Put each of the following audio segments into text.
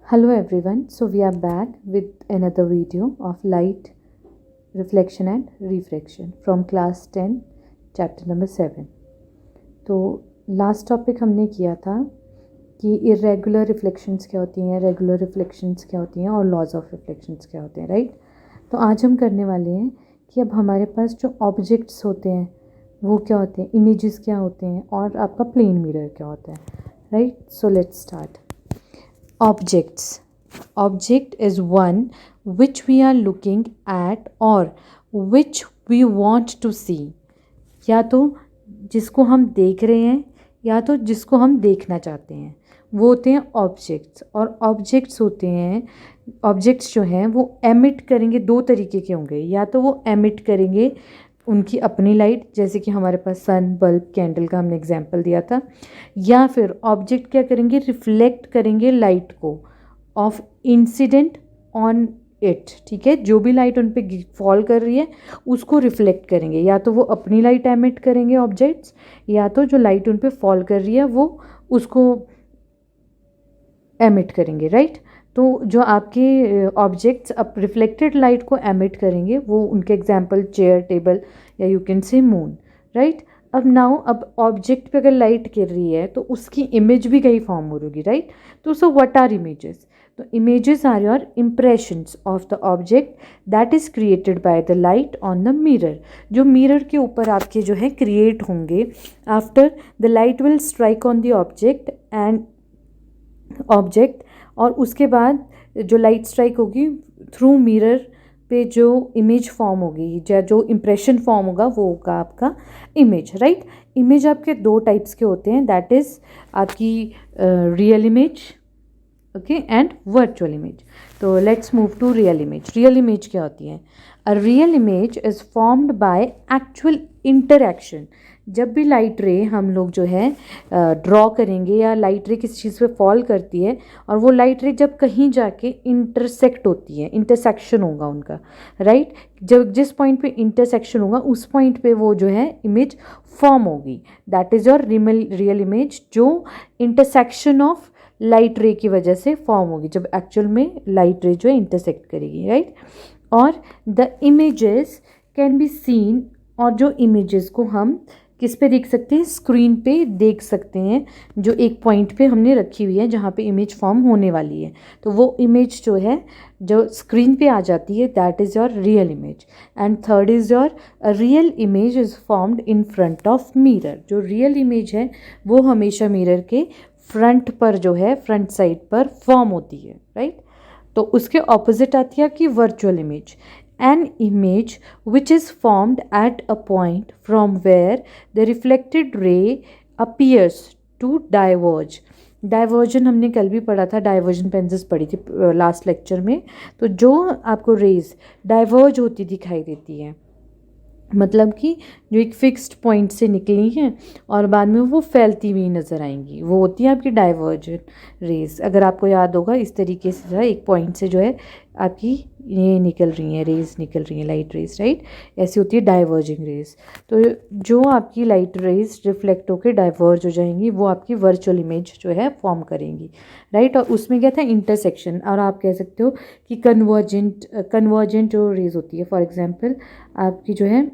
Hello everyone, so we are back with another video of light reflection and refraction from class 10 chapter number 7। तो last topic हमने किया था कि irregular reflections क्या होती हैं, रेगुलर रिफ्लेक्शंस क्या होती हैं और लॉज ऑफ रिफ्लेक्शंस क्या होते हैं, राइट। तो आज हम करने वाले हैं कि अब हमारे पास जो ऑब्जेक्ट्स होते हैं वो क्या होते हैं, इमेजेस क्या होते हैं और आपका प्लेन मिरर क्या होता है, right. So let's start. Objects. Object is one which we are looking at or which we want to see. या तो जिसको हम देख रहे हैं या तो जिसको हम देखना चाहते हैं वो होते हैं ऑब्जेक्ट्स। और ऑब्जेक्ट्स होते हैं, ऑब्जेक्ट्स जो हैं वो एमिट करेंगे, दो तरीके के होंगे। या तो वो एमिट करेंगे उनकी अपनी लाइट, जैसे कि हमारे पास सन, बल्ब, कैंडल का हमने एग्जांपल दिया था। या फिर ऑब्जेक्ट क्या करेंगे, रिफ्लेक्ट करेंगे लाइट को ऑफ इंसिडेंट ऑन इट, ठीक है। जो भी लाइट उन पे फॉल कर रही है उसको रिफ्लेक्ट करेंगे। या तो वो अपनी लाइट एमिट करेंगे ऑब्जेक्ट्स, या तो जो लाइट उन पे फॉल कर रही है वो उसको एमिट करेंगे, राइट। तो जो आपके ऑब्जेक्ट्स अब रिफ्लेक्टेड लाइट को एमिट करेंगे वो उनके एग्जांपल चेयर, टेबल या you can say moon, right. अब ऑब्जेक्ट पे अगर लाइट गिर रही है तो उसकी इमेज भी कहीं फॉर्म हो रही, राइट। तो सो व्हाट आर इमेजेस? तो images are your impressions of the object that is created by the light on the mirror. जो मिरर के ऊपर आपके जो है क्रिएट होंगे after the light will strike on the object और उसके बाद जो लाइट स्ट्राइक होगी थ्रू मिरर पे जो इमेज फॉर्म होगी या जो इम्प्रेशन फॉर्म होगा वो होगा आपका इमेज, राइट। इमेज आपके दो टाइप्स के होते हैं, दैट इज़ आपकी real image, okay, and virtual image. तो let's move to real image. Real image क्या होती है? A real image is formed by actual interaction. जब भी लाइट रे हम लोग जो है ड्रॉ करेंगे या लाइट रे किसी चीज़ पे फॉल करती है और वो लाइट रे जब कहीं जाके इंटरसेक्ट होती है, इंटरसेक्शन होगा उनका, राइट। जब जिस पॉइंट पे इंटरसेक्शन होगा उस पॉइंट पे वो जो है इमेज फॉर्म होगी, that is your real image, जो इंटरसेक्शन ऑफ लाइट रे की वजह से फॉर्म होगी जब एक्चुअल में लाइट रे जो है इंटरसेक्ट करेगी, राइट। और the images can be seen, और जो इमेजेस को हम किस पे देख सकते हैं, स्क्रीन पे देख सकते हैं, जो एक पॉइंट पे हमने रखी हुई है जहाँ पे इमेज फॉर्म होने वाली है। तो वो इमेज जो है जो स्क्रीन पे आ जाती है that is your real image. And third is your real image is formed in front of mirror. जो रियल इमेज है वो हमेशा मिरर के फ्रंट पर जो है, फ्रंट साइड पर फॉर्म होती है, राइट। तो उसके ऑपोजिट आती है कि virtual image, an image which is formed at a point from where the reflected ray appears to diverge। Diversion हमने कल भी पढ़ा था, डाइवर्जन पेंसिल्स पढ़ी थी लास्ट लेक्चर में। तो जो आपको रेज डाइवर्ज होती दिखाई देती है, मतलब कि जो एक फिक्स्ड पॉइंट से निकली हैं और बाद में वो फैलती हुई नज़र आएंगी, वो होती है आपकी डाइवर्जन रेज। अगर आपको याद होगा इस तरीके से जो है एक पॉइंट से जो है आपकी ये निकल रही हैं, रेज निकल रही हैं, लाइट रेज, राइट। ऐसी होती है डाइवर्जिंग रेज। तो जो आपकी लाइट रेज रिफ्लेक्ट होकर डाइवर्ज हो जाएंगी वो आपकी वर्चुअल इमेज जो है फॉर्म करेंगी, राइट। और उसमें क्या था, इंटरसेक्शन। और आप कह सकते हो कि कन्वर्जेंट जो रेज होती है, फॉर एग्जांपल आपकी जो है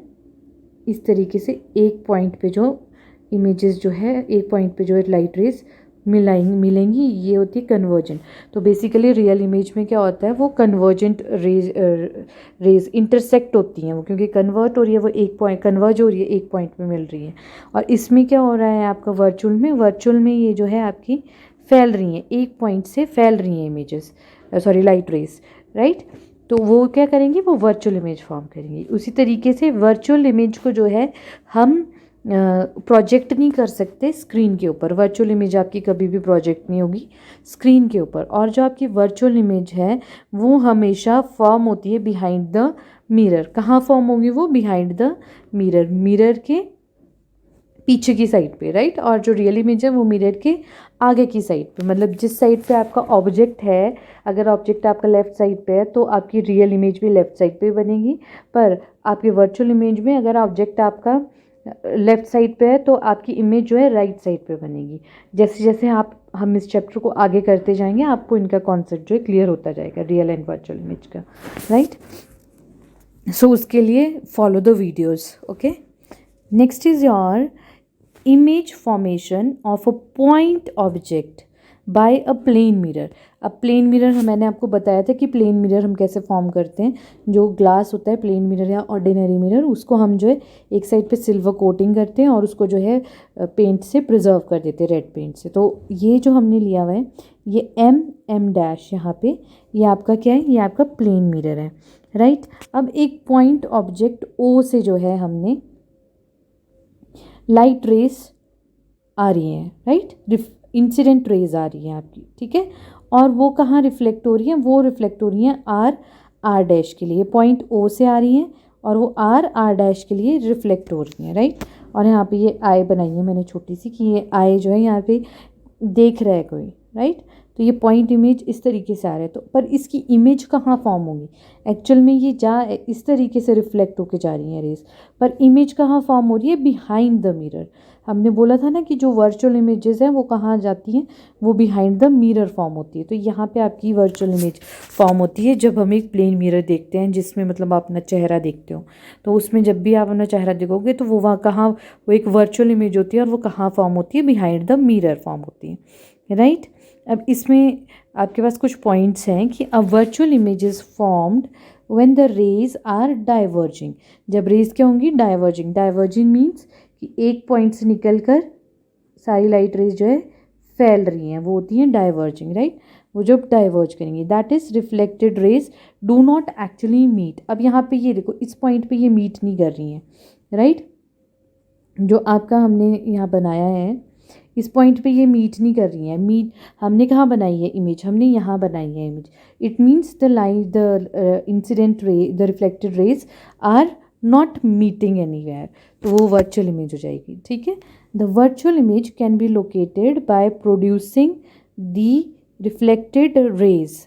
इस तरीके से एक पॉइंट पे जो इमेजेस जो है, एक पॉइंट पे जो है लाइट रेज मिलेंगी, ये होती है कन्वर्जेंट। तो बेसिकली रियल इमेज में क्या होता है, वो कन्वर्जेंट रेज इंटरसेक्ट होती हैं वो, क्योंकि कन्वर्ट हो रही है वो एक पॉइंट, कन्वर्ज हो रही है एक पॉइंट में मिल रही है। और इसमें क्या हो रहा है आपका वर्चुअल में ये जो है आपकी फैल रही हैं, एक पॉइंट से फैल रही हैं इमेजेस, लाइट रेज, राइट। तो वो क्या करेंगे, वो वर्चुअल इमेज फॉर्म करेंगे। उसी तरीके से वर्चुअल इमेज को जो है हम प्रोजेक्ट नहीं कर सकते स्क्रीन के ऊपर। वर्चुअल इमेज आपकी कभी भी प्रोजेक्ट नहीं होगी स्क्रीन के ऊपर। और जो आपकी वर्चुअल इमेज है वो हमेशा फॉर्म होती है बिहाइंड द मिरर। कहाँ फॉर्म होगी वो? बिहाइंड द मिरर के पीछे की साइड पे, राइट। और जो रियल इमेज है वो मिरर के आगे की साइड पे, मतलब जिस साइड पे आपका ऑब्जेक्ट है, अगर ऑब्जेक्ट आपका लेफ़्ट साइड पे है तो आपकी रियल इमेज भी लेफ़्ट साइड पे बनेगी। पर आपकी वर्चुअल इमेज में अगर ऑब्जेक्ट आपका लेफ़्ट साइड पे है तो आपकी इमेज जो है राइट साइड पे बनेगी। जैसे जैसे आप हम इस चैप्टर को आगे करते जाएंगे, आपको इनका कॉन्सेप्ट जो है क्लियर होता जाएगा रियल एंड वर्चुअल इमेज का, राइट। सो उसके लिए follow the videos, okay. Next is your image formation of a point object by a plane mirror। अब प्लेन मिरर मैंने आपको बताया था कि प्लेन मिरर हम कैसे फॉर्म करते हैं। जो ग्लास होता है प्लेन मिरर या ऑर्डिनरी मिरर, उसको हम जो है एक साइड पे सिल्वर कोटिंग करते हैं और उसको जो है पेंट से प्रिजर्व कर देते हैं, रेड पेंट से। तो ये जो हमने लिया हुआ है ये एम डैश यहाँ पे, ये आपका क्या है, ये आपका प्लेन मिरर है, राइट। अब एक पॉइंट ऑब्जेक्ट ओ से जो है हमने लाइट रेस आ रही हैं, राइट, इंसिडेंट रेज आ रही हैं आपकी, ठीक है। और वो कहाँ रिफ्लेक्ट हो रही हैं, वो रिफ्लेक्ट हो रही हैं आर डैश के लिए, पॉइंट ओ से आ रही हैं और वो आर डैश के लिए रिफ्लेक्ट हो रही हैं, राइट। और यहाँ पे ये आई बनाई है मैंने छोटी सी कि ये आई जो है यहाँ पे देख रहा है कोई, राइट। तो ये पॉइंट इमेज इस तरीके से आ रहा है, तो पर इसकी इमेज कहाँ फॉर्म होगी, एक्चुअल में ये इस तरीके से रिफ्लेक्ट होके जा रही हैं रेस, पर इमेज कहाँ फॉर्म हो रही है, बिहाइंड द मिरर। हमने बोला था ना कि जो वर्चुअल इमेजेस हैं वो कहाँ जाती हैं, वो बिहाइंड द मिरर फॉर्म होती है। तो यहाँ पे आपकी वर्चुअल इमेज फॉर्म होती है जब हम एक प्लेन मिरर देखते हैं जिसमें मतलब आप अपना चेहरा देखते हो। तो उसमें जब भी आप अपना चेहरा देखोगे तो वो वहाँ कहाँ, वो एक वर्चुअल इमेज होती है और वो कहाँ फॉर्म होती है, बिहाइंड द मिरर फॉर्म होती है, राइट। अब इसमें आपके पास कुछ पॉइंट्स हैं कि a virtual image is formed when the rays are diverging. जब रेज क्या होंगी, डाइवर्जिंग। डाइवर्जिंग मीन्स कि एक पॉइंट से निकल कर सारी लाइट रेज जो है फैल रही हैं, वो होती हैं डाइवर्जिंग, राइट। वो जब डाइवर्ज करेंगी, that is reflected rays do not actually meet. अब यहाँ पे ये देखो, इस पॉइंट पे ये मीट नहीं कर रही हैं, राइट। जो आपका हमने यहाँ बनाया है इस पॉइंट पे ये मीट नहीं कर रही है। मीट हमने कहाँ बनाई है इमेज, हमने यहाँ बनाई है image. It means the light, the incident ray, the reflected rays are not meeting anywhere, तो वो वर्चुअल इमेज हो जाएगी, ठीक है। The virtual image can be located by producing the reflected rays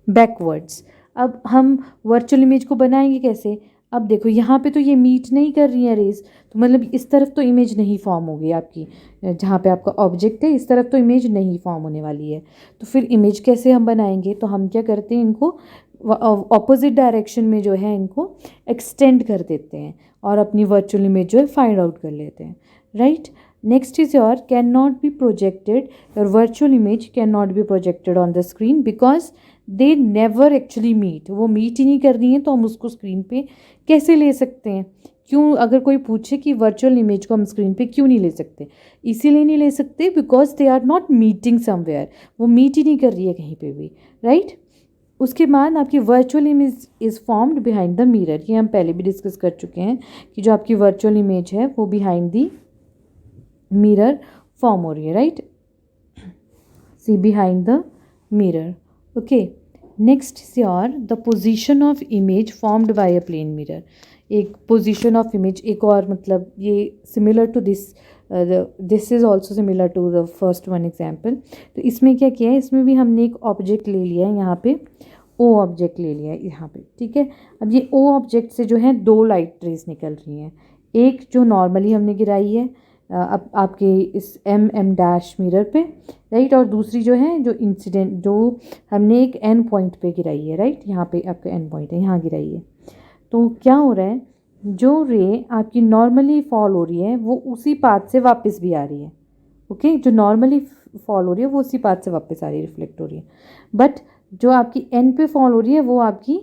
backwards. अब हम वर्चुअल इमेज को बनाएंगे कैसे, अब देखो यहाँ पे तो ये मीट नहीं कर रही है रेज, तो मतलब इस तरफ तो इमेज नहीं फॉर्म होगी आपकी, जहाँ पे आपका ऑब्जेक्ट है इस तरफ तो इमेज नहीं फॉर्म होने वाली है। तो फिर इमेज कैसे हम बनाएंगे, तो हम क्या करते हैं, इनको ऑपोजिट डायरेक्शन में जो है इनको एक्सटेंड कर देते हैं और अपनी वर्चुअल इमेज जो है फाइंड आउट कर लेते हैं, right. Next is your can not be projected, your virtual image can not be projected on the screen because they never actually meet. वो मीट ही नहीं कर रही हैं तो हम उसको स्क्रीन पे कैसे ले सकते हैं। क्यों, अगर कोई पूछे कि वर्चुअल इमेज को हम स्क्रीन पे क्यों नहीं ले सकते, इसीलिए नहीं ले सकते because they are not meeting somewhere, वो मीट ही नहीं कर रही है कहीं पे भी, राइट। उसके बाद आपकी virtual image is formed behind the mirror. ये हम पहले भी डिस्कस कर चुके हैं कि जो आपकी वर्चुअल इमेज है वो बिहाइंड दी मिरर फॉर्म हो रही है, right. See behind the mirror, okay. Next is your the position of image formed by a plane mirror. एक पोजीशन ऑफ इमेज, एक और मतलब ये similar to this is also similar to the first one example. तो इसमें क्या किया है, इसमें भी हमने एक ऑब्जेक्ट ले लिया है, यहाँ पे ओ ऑब्जेक्ट ले लिया है यहाँ पे, ठीक है। अब ये ओ ऑब्जेक्ट से जो है दो लाइट रेज निकल रही हैं, एक जो नॉर्मली हमने गिराई है अब आपके इस एम डैश मिरर पे, राइट, और दूसरी जो है जो इंसिडेंट जो हमने एक एन पॉइंट पे गिराई है, राइट, यहाँ पे आपका एन पॉइंट है, यहाँ गिराई है। तो क्या हो रहा है, जो रे आपकी नॉर्मली फॉल हो रही है वो उसी पाथ से वापस भी आ रही है, ओके। जो नॉर्मली फॉल हो रही है वो उसी पाथ से वापस आ रही है, रिफ्लेक्ट हो रही है। बट जो आपकी एन पे फॉल हो रही है वो आपकी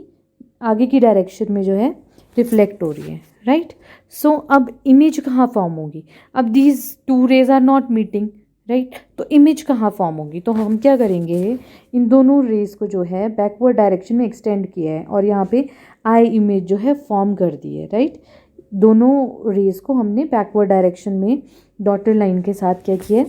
आगे की डायरेक्शन में जो है रिफ्लेक्ट हो रही है, राइट। सो अब इमेज कहाँ फॉर्म होगी, अब these two rays are not meeting, right. तो इमेज कहाँ फॉर्म होगी, तो हम क्या करेंगे, इन दोनों रेज को जो है बैकवर्ड डायरेक्शन में एक्सटेंड किया है और यहाँ पे आई इमेज जो है फॉर्म कर दी है, राइट। दोनों रेज को हमने बैकवर्ड डायरेक्शन में डॉटेड लाइन के साथ क्या किया है,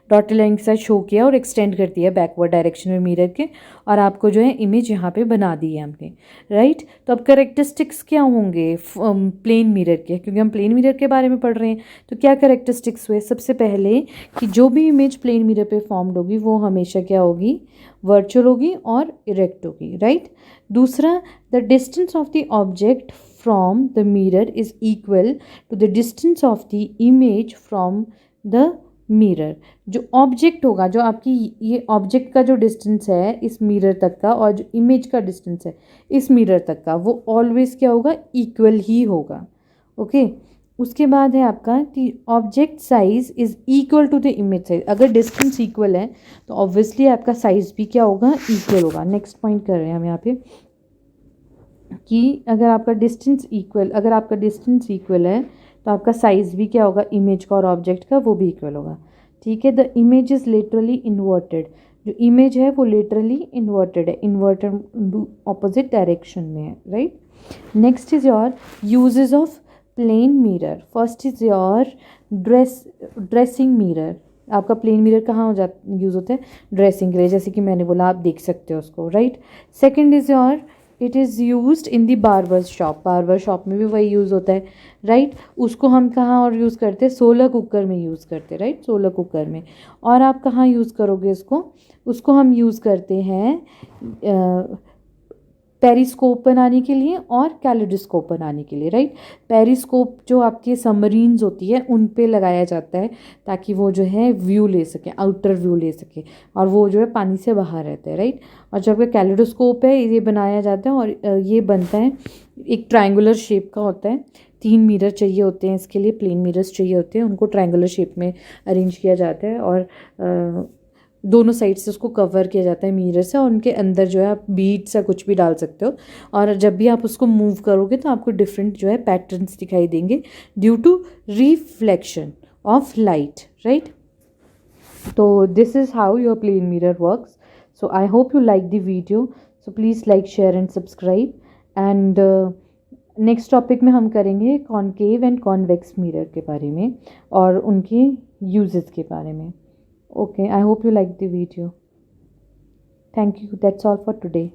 डॉटेड लाइन के साथ शो किया और एक्सटेंड कर दिया बैकवर्ड डायरेक्शन में मिरर के, और आपको जो है इमेज यहाँ पे बना दी है हमने, राइट। तो अब करेक्टरिस्टिक्स क्या होंगे प्लेन मिरर के, क्योंकि हम प्लेन मिरर के बारे में पढ़ रहे हैं। तो क्या करेक्टरिस्टिक्स हुए, सबसे पहले कि जो भी इमेज प्लेन मिरर पे फॉर्म्ड होगी वो हमेशा क्या होगी, वर्चुअल होगी और इरेक्ट होगी, राइट। दूसरा, the distance of the object from the mirror is equal to the distance of the image from the mirror. जो ऑब्जेक्ट होगा, जो आपकी ये ऑब्जेक्ट का जो डिस्टेंस है इस मिरर तक का और जो इमेज का डिस्टेंस है इस मिरर तक का, वो ऑलवेज क्या होगा, इक्वल ही होगा। ओके उसके बाद है आपका कि object size is equal to the image size. अगर डिस्टेंस इक्वल है तो ऑब्वियसली आपका साइज भी क्या होगा, इक्वल होगा। नेक्स्ट पॉइंट कर रहे हैं हम यहाँ पे कि अगर आपका डिस्टेंस इक्वल है तो आपका साइज़ भी क्या होगा, इमेज का और ऑब्जेक्ट का, वो भी इक्वल होगा। ठीक है, the image is literally inverted. जो इमेज है वो लिटरली इन्वर्टेड है, इन्वर्टेड ऑपोजिट डायरेक्शन में है, right. Next is your uses of plane mirror. First is your dressing mirror. आपका प्लेन मिरर कहाँ यूज़ होता है, ड्रेसिंग के लिए, जैसे कि मैंने बोला आप देख सकते हो उसको, right. Second is your it is used in the barber shop. Barber shop में भी वही यूज़ होता है, राइट। उसको हम कहाँ और यूज़ करते हैं, सोलर कुकर में यूज़ करते हैं, राइट, सोलर कुकर में। और आप कहाँ यूज़ करोगे उसको हम यूज़ करते हैं पेरिस्कोप बनाने के लिए और कैलिडोस्कोप बनाने के लिए, राइट। पेरिस्कोप जो आपके सबमरीन्स होती है उन पे लगाया जाता है ताकि वो जो है व्यू ले सके, आउटर व्यू ले सके, और वो जो है पानी से बाहर रहता है, राइट। और जो आपका कैलिडोस्कोप है ये बनाया जाता है और ये बनता है, एक ट्रायंगुलर शेप का होता है। 3 मिरर चाहिए होते हैं इसके लिए, प्लेन मिरर्स चाहिए होते हैं, उनको ट्रायंगुलर शेप में अरेंज किया जाता है और दोनों साइड से उसको कवर किया जाता है मिरर से, और उनके अंदर जो है आप बीड्स या कुछ भी डाल सकते हो। और जब भी आप उसको मूव करोगे तो आपको डिफरेंट जो है पैटर्न्स दिखाई देंगे due to reflection of light, right. तो this is how your plane mirror works. So I hope you like the video, so please like, share and subscribe. And next topic में हम करेंगे concave and convex mirror के बारे में और उनके uses के बारे में। Okay, I hope you liked the video. Thank you. That's all for today.